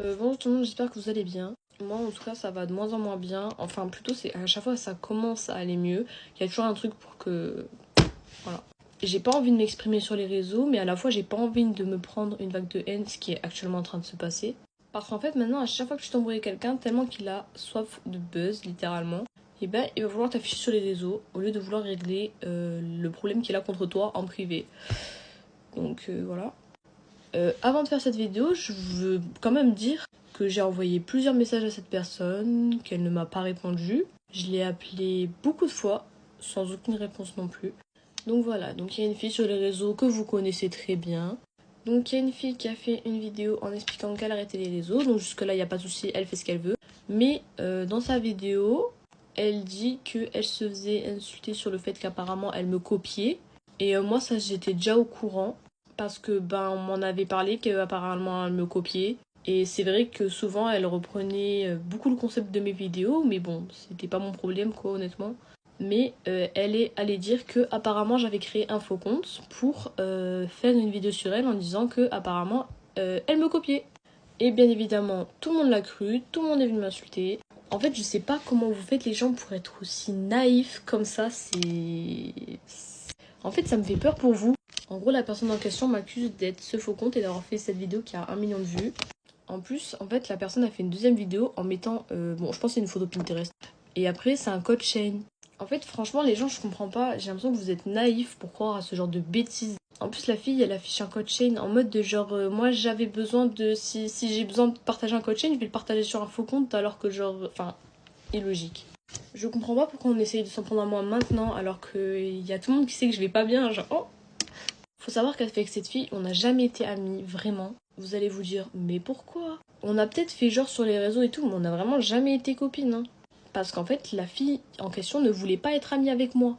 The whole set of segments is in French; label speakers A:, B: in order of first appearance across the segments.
A: Bonjour tout le monde, j'espère que vous allez bien. Moi en tout cas ça va de moins en moins bien. Enfin plutôt c'est à chaque fois ça commence à aller mieux. Il y a toujours un truc pour que... Voilà. J'ai pas envie de m'exprimer sur les réseaux, mais à la fois j'ai pas envie de me prendre une vague de haine, ce qui est actuellement en train de se passer. Parce qu'en fait maintenant à chaque fois que je t'envoie quelqu'un, tellement qu'il a soif de buzz littéralement, et ben il va vouloir t'afficher sur les réseaux au lieu de vouloir régler le problème qu'il a contre toi en privé. Donc voilà. Avant de faire cette vidéo, je veux quand même dire que j'ai envoyé plusieurs messages à cette personne, qu'elle ne m'a pas répondu. Je l'ai appelée beaucoup de fois, sans aucune réponse non plus. Donc voilà, donc il y a une fille sur les réseaux que vous connaissez très bien. Donc il y a une fille qui a fait une vidéo en expliquant qu'elle arrêtait les réseaux. Donc jusque là il n'y a pas de souci, elle fait ce qu'elle veut. Mais dans sa vidéo, elle dit qu'elle se faisait insulter sur le fait qu'apparemment elle me copiait. Et moi ça j'étais déjà au courant. Parce que on m'en avait parlé qu'apparemment elle me copiait. Et c'est vrai que souvent elle reprenait beaucoup le concept de mes vidéos, mais bon, c'était pas mon problème quoi honnêtement. Mais elle est allée dire que apparemment j'avais créé un faux compte pour faire une vidéo sur elle en disant que apparemment elle me copiait. Et bien évidemment tout le monde l'a cru, tout le monde est venu m'insulter. En fait je sais pas comment vous faites les gens pour être aussi naïfs comme ça, En fait ça me fait peur pour vous. En gros, la personne en question m'accuse d'être ce faux compte et d'avoir fait cette vidéo qui a 1 million de vues. En plus, en fait, la personne a fait une deuxième vidéo en mettant... bon, je pense que c'est une photo Pinterest. Et après, c'est un code chain. En fait, franchement, les gens, je comprends pas. J'ai l'impression que vous êtes naïfs pour croire à ce genre de bêtises. En plus, la fille, elle affiche un code chain en mode de genre... moi, j'avais besoin de... Si j'ai besoin de partager un code chain, je vais le partager sur un faux compte alors que genre... Enfin, illogique. Je comprends pas pourquoi on essaye de s'en prendre à moi maintenant alors qu'il y a tout le monde qui sait que je vais pas bien. Genre, oh. Faut savoir qu'avec cette fille, on n'a jamais été amis, vraiment. Vous allez vous dire, mais pourquoi? On a peut-être fait genre sur les réseaux et tout, mais on n'a vraiment jamais été copines. Hein. Parce qu'en fait, la fille en question ne voulait pas être amie avec moi.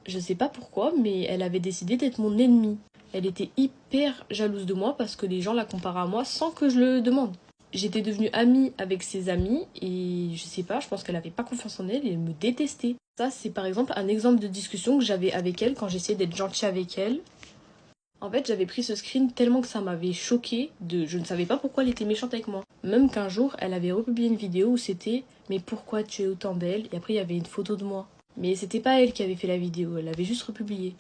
A: Je sais pas pourquoi, mais elle avait décidé d'être mon ennemie. Elle était hyper jalouse de moi parce que les gens la comparaient à moi sans que je le demande. J'étais devenue amie avec ses amis et je sais pas, je pense qu'elle avait pas confiance en elle et elle me détestait. Ça, c'est par exemple un exemple de discussion que j'avais avec elle quand j'essayais d'être gentille avec elle. En fait, j'avais pris ce screen tellement que ça m'avait choquée. Je ne savais pas pourquoi elle était méchante avec moi. Même qu'un jour, elle avait republié une vidéo où c'était « Mais pourquoi tu es autant belle ?» Et après, il y avait une photo de moi. Mais c'était pas elle qui avait fait la vidéo, elle l'avait juste republiée.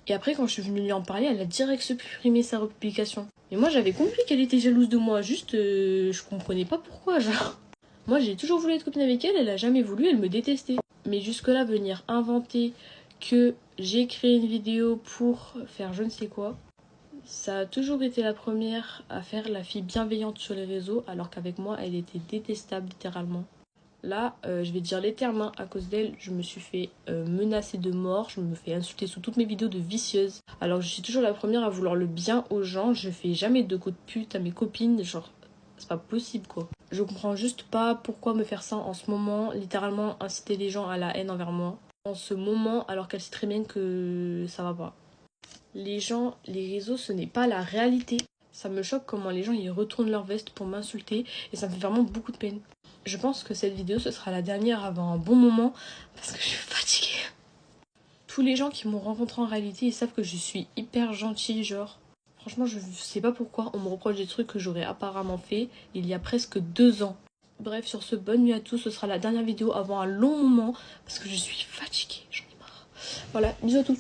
A: Et après, quand je suis venue lui en parler, elle a direct supprimé sa republication. Et moi, j'avais compris qu'elle était jalouse de moi, juste je comprenais pas pourquoi, genre. Moi, j'ai toujours voulu être copine avec elle, elle a jamais voulu, elle me détestait. Mais jusque-là, venir inventer que j'ai créé une vidéo pour faire je ne sais quoi, ça a toujours été la première à faire la fille bienveillante sur les réseaux, alors qu'avec moi, elle était détestable littéralement. Là, je vais dire les termes, hein, à cause d'elle, je me suis fait menacer de mort, je me fais insulter sous toutes mes vidéos de vicieuse. Alors je suis toujours la première à vouloir le bien aux gens, je fais jamais de coups de pute à mes copines, genre, c'est pas possible quoi. Je comprends juste pas pourquoi me faire ça en ce moment, littéralement inciter les gens à la haine envers moi. En ce moment, alors qu'elle sait très bien que ça va pas. Les gens, les réseaux, ce n'est pas la réalité. Ça me choque comment les gens y retournent leur veste pour m'insulter et ça me fait vraiment beaucoup de peine. Je pense que cette vidéo, ce sera la dernière avant un bon moment parce que je suis fatiguée. Tous les gens qui m'ont rencontré en réalité, ils savent que je suis hyper gentille, genre. Franchement, je sais pas pourquoi on me reproche des trucs que j'aurais apparemment fait il y a presque 2 ans. Bref, sur ce, bonne nuit à tous. Ce sera la dernière vidéo avant un long moment parce que je suis fatiguée. J'en ai marre. Voilà, bisous à tous.